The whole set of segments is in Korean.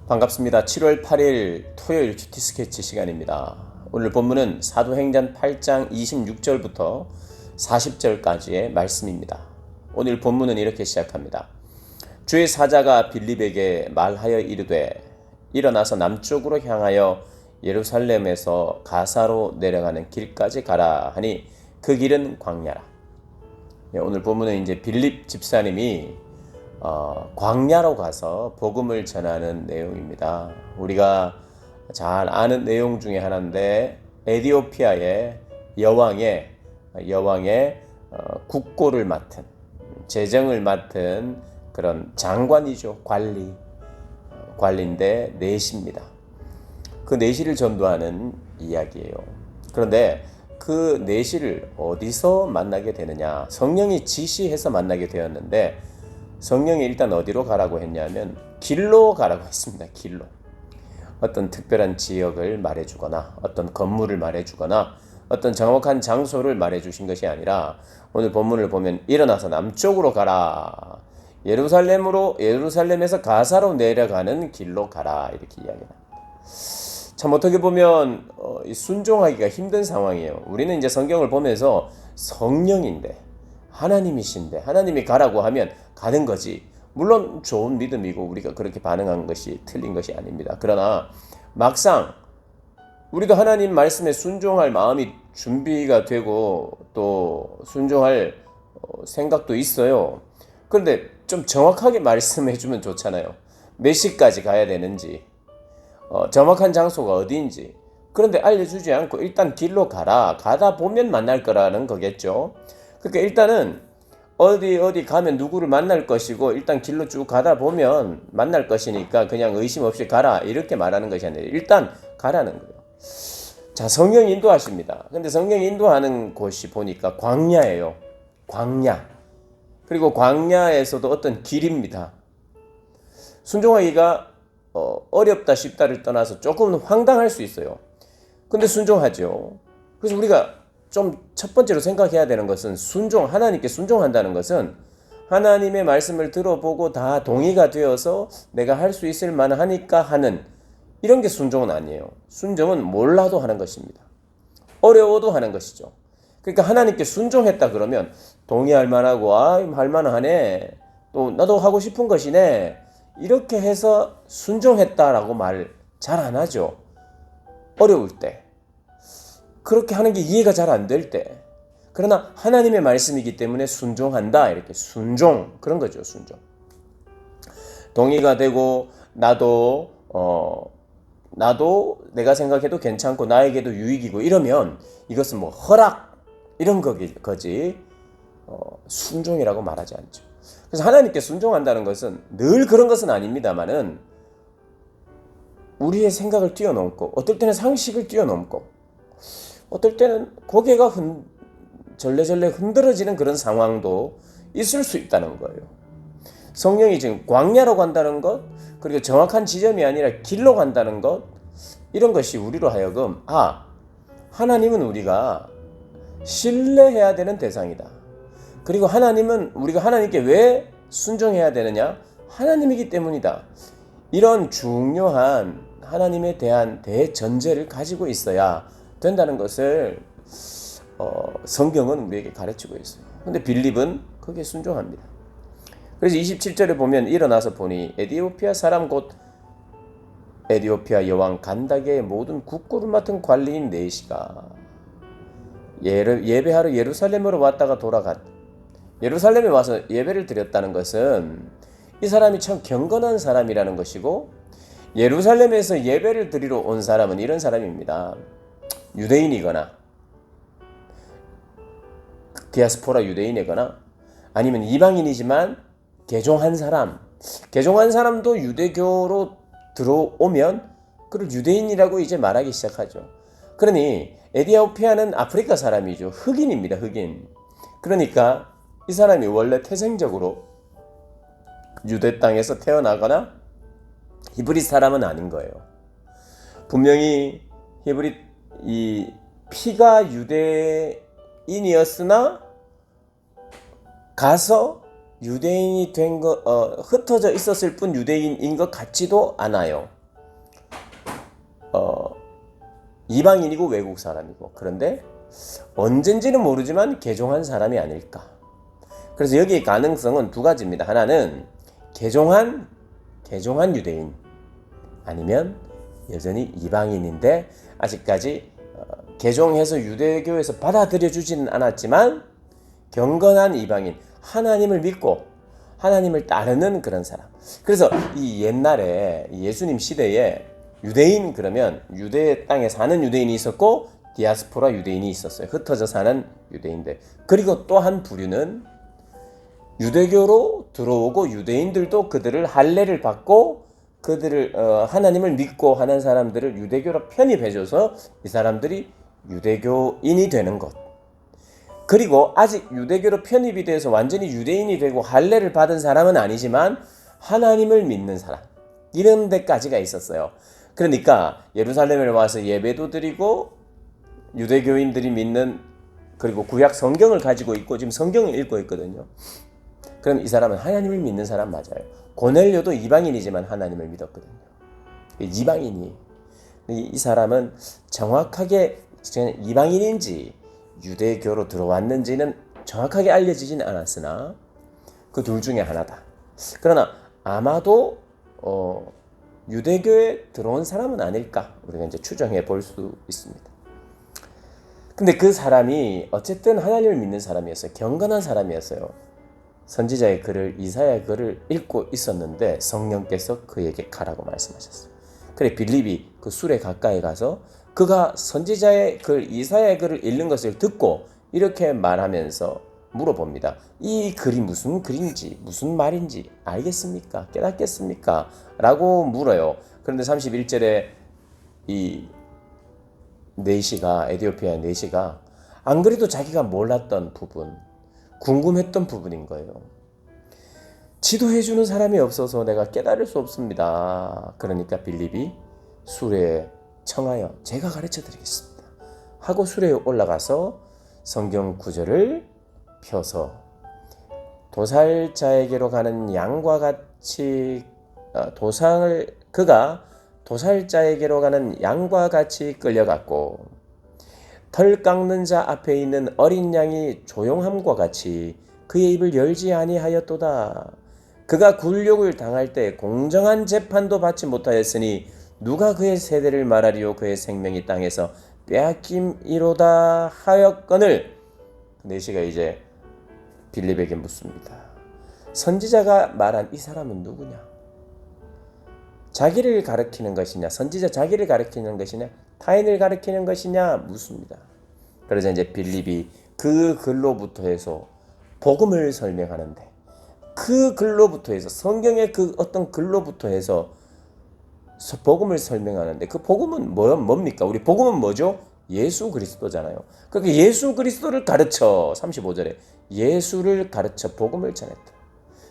반갑습니다. 7월 8일 토요일 큐티 스케치 시간입니다. 오늘 본문은 사도행전 8장 26절부터 40절까지의 말씀입니다. 오늘 본문은 이렇게 시작합니다. 주의 사자가 빌립에게 말하여 이르되 일어나서 남쪽으로 향하여 예루살렘에서 가사로 내려가는 길까지 가라 하니 그 길은 광야라. 오늘 본문은 이제 빌립 집사님이 광야로 가서 복음을 전하는 내용입니다. 우리가 잘 아는 내용 중에 하나인데 에티오피아의 여왕의 국고를 맡은 재정을 맡은 그런 장관이죠. 관리인데 내시입니다. 그 내시를 전도하는 이야기예요. 그런데 그 내시를 어디서 만나게 되느냐? 성령이 지시해서 만나게 되었는데 성령이 일단 어디로 가라고 했냐면 길로 가라고 했습니다. 길로. 어떤 특별한 지역을 말해주거나 어떤 건물을 말해주거나 어떤 정확한 장소를 말해주신 것이 아니라 오늘 본문을 보면 일어나서 남쪽으로 가라. 예루살렘에서 가사로 내려가는 길로 가라. 이렇게 이야기합니다. 참 어떻게 보면 순종하기가 힘든 상황이에요. 우리는 이제 성경을 보면서 성령인데 하나님이신데 하나님이 가라고 하면 가는 거지. 물론 좋은 믿음이고 우리가 그렇게 반응한 것이 틀린 것이 아닙니다. 그러나 막상 우리도 하나님 말씀에 순종할 마음이 준비가 되고 또 순종할 생각도 있어요. 그런데 좀 정확하게 말씀해 주면 좋잖아요. 몇 시까지 가야 되는지 정확한 장소가 어디인지. 그런데 알려주지 않고 일단 길로 가라. 가다 보면 만날 거라는 거겠죠. 그러니까 일단은 어디 가면 누구를 만날 것이고 일단 길로 쭉 가다 보면 만날 것이니까 그냥 의심 없이 가라 이렇게 말하는 것이 아니라 일단 가라는 거예요. 자, 성령이 인도하십니다. 근데 성령이 인도하는 곳이 보니까 광야예요. 광야. 그리고 광야에서도 어떤 길입니다. 순종하기가 어렵다 쉽다를 떠나서 조금은 황당할 수 있어요. 근데 순종하죠. 그래서 우리가 좀 첫 번째로 생각해야 되는 것은 하나님께 순종한다는 것은 하나님의 말씀을 들어보고 다 동의가 되어서 내가 할 수 있을 만하니까 하는 이런 게 순종은 아니에요. 순종은 몰라도 하는 것입니다. 어려워도 하는 것이죠. 그러니까 하나님께 순종했다 그러면 동의할 만하고 할 만하네. 또 나도 하고 싶은 것이네. 이렇게 해서 순종했다라고 말 잘 안 하죠. 어려울 때. 그렇게 하는 게 이해가 잘 안 될 때. 그러나 하나님의 말씀이기 때문에 순종한다. 이렇게 순종. 그런 거죠. 순종. 동의가 되고 나도 내가 생각해도 괜찮고 나에게도 유익이고 이러면 이것은 뭐 허락 이런 거지 순종이라고 말하지 않죠. 그래서 하나님께 순종한다는 것은 늘 그런 것은 아닙니다만은 우리의 생각을 뛰어넘고 어떨 때는 상식을 뛰어넘고 어떨 때는 고개가 절레절레 흔들어지는 그런 상황도 있을 수 있다는 거예요. 성령이 지금 광야로 간다는 것, 그리고 정확한 지점이 아니라 길로 간다는 것, 이런 것이 우리로 하여금 하나님은 우리가 신뢰해야 되는 대상이다. 그리고 우리가 하나님께 왜 순종해야 되느냐? 하나님이기 때문이다. 이런 중요한 하나님에 대한 대전제를 가지고 있어야 된다는 것을 성경은 우리에게 가르치고 있어요. 근데 빌립은 거기에 순종합니다. 그래서 27절에 보면 일어나서 보니 에티오피아 사람 곧 에티오피아 여왕 간다게의 모든 국고를 맡은 관리인 내시가 예배하러 예루살렘으로 왔다가 예루살렘에 와서 예배를 드렸다는 것은 이 사람이 참 경건한 사람이라는 것이고 예루살렘에서 예배를 드리러 온 사람은 이런 사람입니다. 유대인이거나 디아스포라 유대인이거나 아니면 이방인이지만 개종한 사람도 유대교로 들어오면 그를 유대인이라고 이제 말하기 시작하죠. 그러니 에티오피아는 아프리카 사람이죠. 흑인입니다. 흑인. 그러니까 이 사람이 원래 태생적으로 유대 땅에서 태어나거나 히브리 사람은 아닌 거예요. 분명히 이 피가 유대인이었으나 가서 유대인이 된 거 흩어져 있었을 뿐 유대인인 것 같지도 않아요. 이방인이고 외국 사람이고, 그런데 언젠지는 모르지만 개종한 사람이 아닐까. 그래서 여기 가능성은 두 가지입니다. 하나는 개종한 유대인, 아니면 여전히 이방인인데 아직까지 개종해서 유대교에서 받아들여주지는 않았지만 경건한 이방인, 하나님을 믿고 하나님을 따르는 그런 사람. 그래서 이 옛날에 예수님 시대에 유대인 그러면 유대 땅에 사는 유대인이 있었고 디아스포라 유대인이 있었어요. 흩어져 사는 유대인들. 그리고 또 한 부류는 유대교로 들어오고 유대인들도 그들을 할례를 받고 그들을 하나님을 믿고 하는 사람들을 유대교로 편입해줘서 이 사람들이 유대교인이 되는 것. 그리고 아직 유대교로 편입이 돼서 완전히 유대인이 되고 할례를 받은 사람은 아니지만 하나님을 믿는 사람, 이런 데까지가 있었어요. 그러니까 예루살렘에 와서 예배도 드리고 유대교인들이 믿는, 그리고 구약 성경을 가지고 있고 지금 성경을 읽고 있거든요. 그럼 이 사람은 하나님을 믿는 사람 맞아요. 고넬료도 이방인이지만 하나님을 믿었거든요. 이방인이. 이 사람은 정확하게 이방인인지 유대교로 들어왔는지는 정확하게 알려지진 않았으나 그 둘 중에 하나다. 그러나 아마도 유대교에 들어온 사람은 아닐까 우리가 이제 추정해 볼 수 있습니다. 근데 그 사람이 어쨌든 하나님을 믿는 사람이었어요. 경건한 사람이었어요. 선지자의 글을, 이사야의 글을 읽고 있었는데 성령께서 그에게 가라고 말씀하셨어요. 그래 빌립이 그 수레 가까이 가서 그가 선지자의 글, 이사야의 글을 읽는 것을 듣고 이렇게 말하면서 물어봅니다. 이 글이 무슨 글인지, 무슨 말인지 알겠습니까? 깨닫겠습니까? 라고 물어요. 그런데 31절에 이 네시가, 에디오피아의 네시가 안 그래도 자기가 몰랐던 부분, 궁금했던 부분인 거예요. 지도해주는 사람이 없어서 내가 깨달을 수 없습니다. 그러니까 빌립이 수레에 청하여 제가 가르쳐 드리겠습니다 하고 수레에 올라가서 성경 구절을 펴서 도살자에게로 가는 양과 같이 그가 도살자에게로 가는 양과 같이 끌려갔고 털 깎는 자 앞에 있는 어린 양이 조용함과 같이 그의 입을 열지 아니하였도다. 그가 굴욕을 당할 때 공정한 재판도 받지 못하였으니 누가 그의 세대를 말하리요. 그의 생명이 땅에서 빼앗김이로다 하였거늘. 네시가 이제 빌립에게 묻습니다. 선지자가 말한 이 사람은 누구냐? 자기를 가리키는 것이냐, 선지자 자기를 가리키는 것이냐, 타인을 가리키는 것이냐 묻습니다. 그러자 이제 빌립이 그 글로부터 해서 복음을 설명하는데, 그 글로부터 해서 성경의 그 어떤 글로부터 해서 복음을 설명하는데, 그 복음은 뭡니까? 우리 복음은 뭐죠? 예수 그리스도잖아요. 그러니까 예수 그리스도를 가르쳐, 35절에 예수를 가르쳐 복음을 전했다.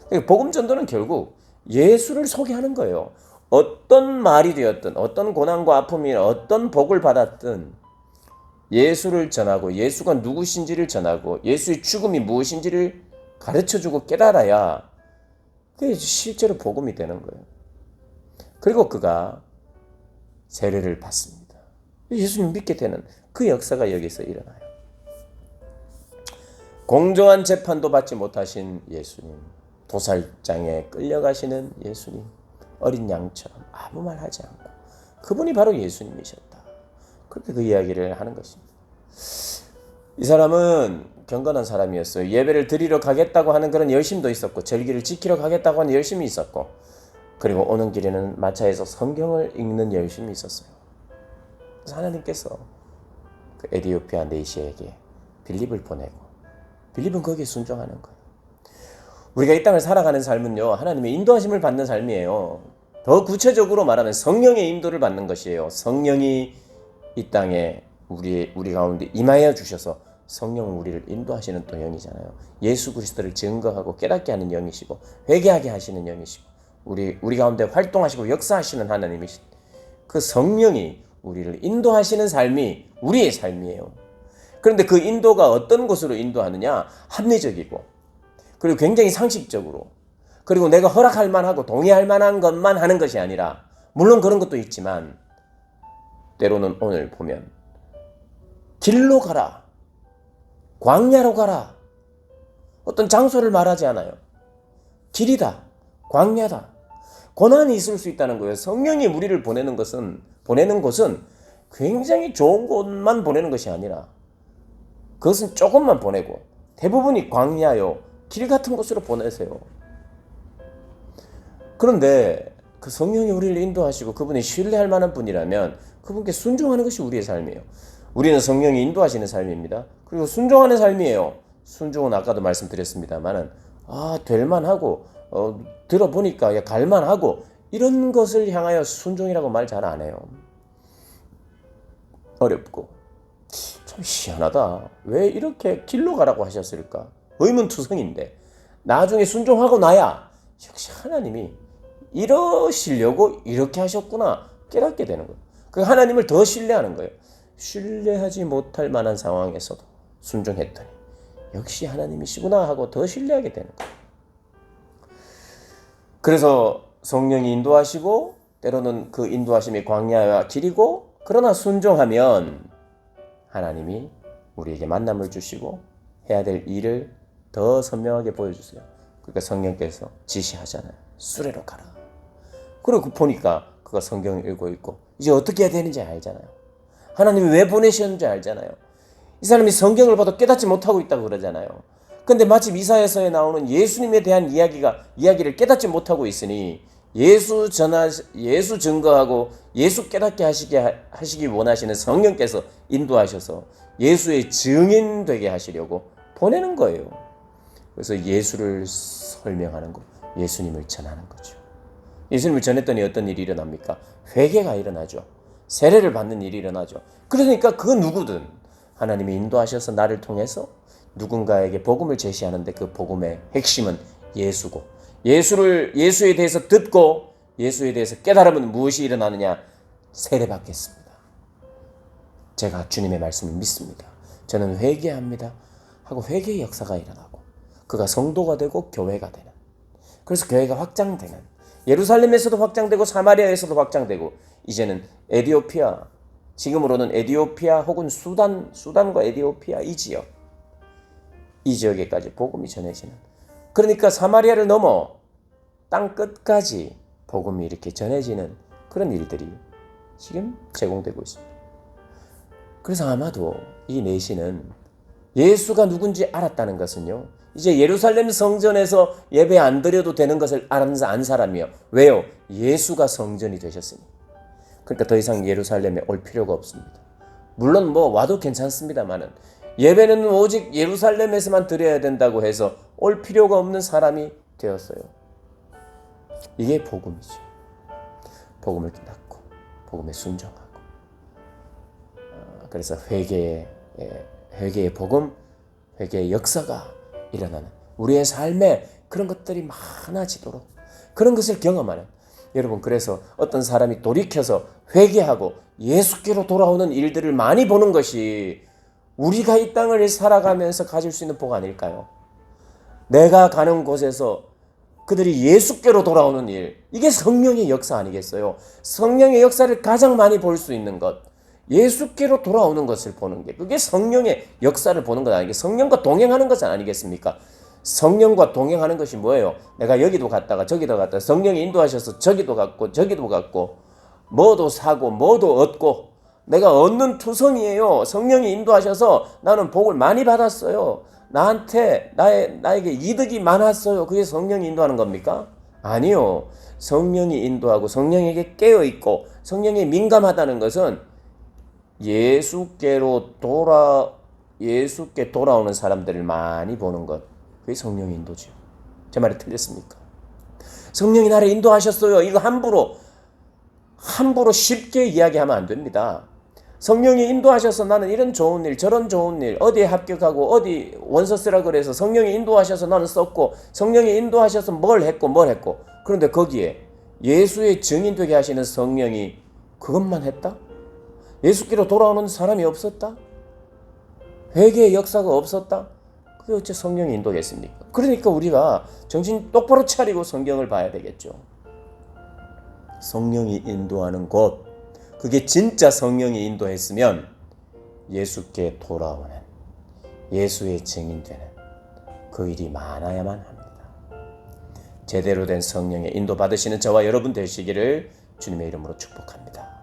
그러니까 복음 전도는 결국 예수를 소개하는 거예요. 어떤 말이 되었든, 어떤 고난과 아픔이, 어떤 복을 받았든 예수를 전하고 예수가 누구신지를 전하고 예수의 죽음이 무엇인지를 가르쳐주고 깨달아야 그게 실제로 복음이 되는 거예요. 그리고 그가 세례를 받습니다. 예수님 믿게 되는 그 역사가 여기서 일어나요. 공정한 재판도 받지 못하신 예수님, 도살장에 끌려가시는 예수님, 어린 양처럼 아무 말 하지 않고 그분이 바로 예수님이셨다. 그렇게 그 이야기를 하는 것입니다. 이 사람은 경건한 사람이었어요. 예배를 드리러 가겠다고 하는 그런 열심도 있었고, 절기를 지키러 가겠다고 하는 열심이 있었고, 그리고 오는 길에는 마차에서 성경을 읽는 열심이 있었어요. 그래서 하나님께서 그 에디오피아 네시에게 빌립을 보내고, 빌립은 거기에 순종하는 거예요. 우리가 이 땅을 살아가는 삶은요, 하나님의 인도하심을 받는 삶이에요. 더 구체적으로 말하면 성령의 인도를 받는 것이에요. 성령이 이 땅에 우리 가운데 임하여 주셔서 성령은 우리를 인도하시는 또 영이잖아요. 예수 그리스도를 증거하고 깨닫게 하는 영이시고 회개하게 하시는 영이시고 우리 가운데 활동하시고 역사하시는 하나님이신 그 성령이 우리를 인도하시는 삶이 우리의 삶이에요. 그런데 그 인도가 어떤 곳으로 인도하느냐? 합리적이고, 그리고 굉장히 상식적으로, 그리고 내가 허락할 만하고 동의할 만한 것만 하는 것이 아니라, 물론 그런 것도 있지만 때로는 오늘 보면 길로 가라, 광야로 가라, 어떤 장소를 말하지 않아요. 길이다, 광야다. 고난이 있을 수 있다는 거예요. 성령이 우리를 보내는 곳은 굉장히 좋은 곳만 보내는 것이 아니라 그것은 조금만 보내고 대부분이 광야요, 길 같은 곳으로 보내세요. 그런데 그 성령이 우리를 인도하시고 그분이 신뢰할 만한 분이라면 그분께 순종하는 것이 우리의 삶이에요. 우리는 성령이 인도하시는 삶입니다. 그리고 순종하는 삶이에요. 순종은 아까도 말씀드렸습니다만은 될만하고 들어보니까 갈만하고 이런 것을 향하여 순종이라고 말 잘 안 해요. 어렵고 참 희한하다. 왜 이렇게 길로 가라고 하셨을까? 의문투성인데 나중에 순종하고 나야 역시 하나님이 이러시려고 이렇게 하셨구나 깨닫게 되는 거예요. 그 하나님을 더 신뢰하는 거예요. 신뢰하지 못할 만한 상황에서도 순종했더니 역시 하나님이시구나 하고 더 신뢰하게 되는 거예요. 그래서 성령이 인도하시고 때로는 그 인도하심이 광야와 길이고, 그러나 순종하면 하나님이 우리에게 만남을 주시고 해야 될 일을 더 선명하게 보여주세요. 그러니까 성령께서 지시하잖아요. 수레로 가라. 그리고 보니까 그가 성경을 읽고 있고 이제 어떻게 해야 되는지 알잖아요. 하나님이 왜 보내셨는지 알잖아요. 이 사람이 성경을 봐도 깨닫지 못하고 있다고 그러잖아요. 근데 마침 이사야서에 나오는 예수님에 대한 이야기를 깨닫지 못하고 있으니 예수 증거하고 예수 깨닫게 하시기 원하시는 성령께서 인도하셔서 예수의 증인 되게 하시려고 보내는 거예요. 그래서 예수를 설명하는 거, 예수님을 전하는 거죠. 예수님을 전했더니 어떤 일이 일어납니까? 회개가 일어나죠. 세례를 받는 일이 일어나죠. 그러니까 그 누구든 하나님이 인도하셔서 나를 통해서 누군가에게 복음을 제시하는데 그 복음의 핵심은 예수고, 예수에 대해서 듣고 예수에 대해서 깨달으면 무엇이 일어나느냐? 세례받겠습니다. 제가 주님의 말씀을 믿습니다. 저는 회개합니다 하고 회개의 역사가 일어나고 그가 성도가 되고 교회가 되는, 그래서 교회가 확장되는, 예루살렘에서도 확장되고 사마리아에서도 확장되고 이제는 에디오피아, 지금으로는 에디오피아 혹은 수단과 에디오피아 이 지역에까지 복음이 전해지는, 그러니까 사마리아를 넘어 땅 끝까지 복음이 이렇게 전해지는 그런 일들이 지금 제공되고 있습니다. 그래서 아마도 이 내시는 예수가 누군지 알았다는 것은요, 이제 예루살렘 성전에서 예배 안 드려도 되는 것을 안 사람이요. 왜요? 예수가 성전이 되셨으니. 그러니까 더 이상 예루살렘에 올 필요가 없습니다. 물론 와도 괜찮습니다만은 예배는 오직 예루살렘에서만 드려야 된다고 해서 올 필요가 없는 사람이 되었어요. 이게 복음이죠. 복음을 깨닫고 복음에 순종하고, 그래서 회개의 복음, 회개의 역사가 일어나는 우리의 삶에 그런 것들이 많아지도록 그런 것을 경험하는, 여러분, 그래서 어떤 사람이 돌이켜서 회개하고 예수께로 돌아오는 일들을 많이 보는 것이 우리가 이 땅을 살아가면서 가질 수 있는 복 아닐까요? 내가 가는 곳에서 그들이 예수께로 돌아오는 일, 이게 성령의 역사 아니겠어요? 성령의 역사를 가장 많이 볼 수 있는 것, 예수께로 돌아오는 것을 보는 게, 그게 성령의 역사를 보는 것 아니겠어요? 성령과 동행하는 것은 아니겠습니까? 성령과 동행하는 것이 뭐예요? 내가 여기도 갔다가 저기도 갔다가 성령이 인도하셔서 저기도 갔고 저기도 갔고 뭐도 사고 뭐도 얻고, 내가 얻는 투성이에요. 성령이 인도하셔서 나는 복을 많이 받았어요. 나에게 이득이 많았어요. 그게 성령이 인도하는 겁니까? 아니요. 성령이 인도하고 성령에게 깨어있고 성령에 민감하다는 것은 예수께 돌아오는 사람들을 많이 보는 것, 그게 성령의 인도죠. 제 말이 틀렸습니까? 성령이 나를 인도하셨어요. 이거 함부로 쉽게 이야기하면 안 됩니다. 성령이 인도하셔서 나는 이런 좋은 일, 저런 좋은 일, 어디에 합격하고 어디 원서 쓰라 그래서 성령이 인도하셔서 나는 썼고, 성령이 인도하셔서 뭘 했고. 그런데 거기에 예수의 증인 되게 하시는 성령이 그것만 했다? 예수께로 돌아오는 사람이 없었다? 회개의 역사가 없었다? 그게 어째 성령이 인도겠습니까? 그러니까 우리가 정신 똑바로 차리고 성경을 봐야 되겠죠. 성령이 인도하는 곳, 그 그게 진짜 성령이 인도했으면 예수께 돌아오는, 예수의 증인되는 그 일이 많아야만 합니다. 제대로 된 성령의 인도받으시는 저와 여러분 되시기를 주님의 이름으로 축복합니다.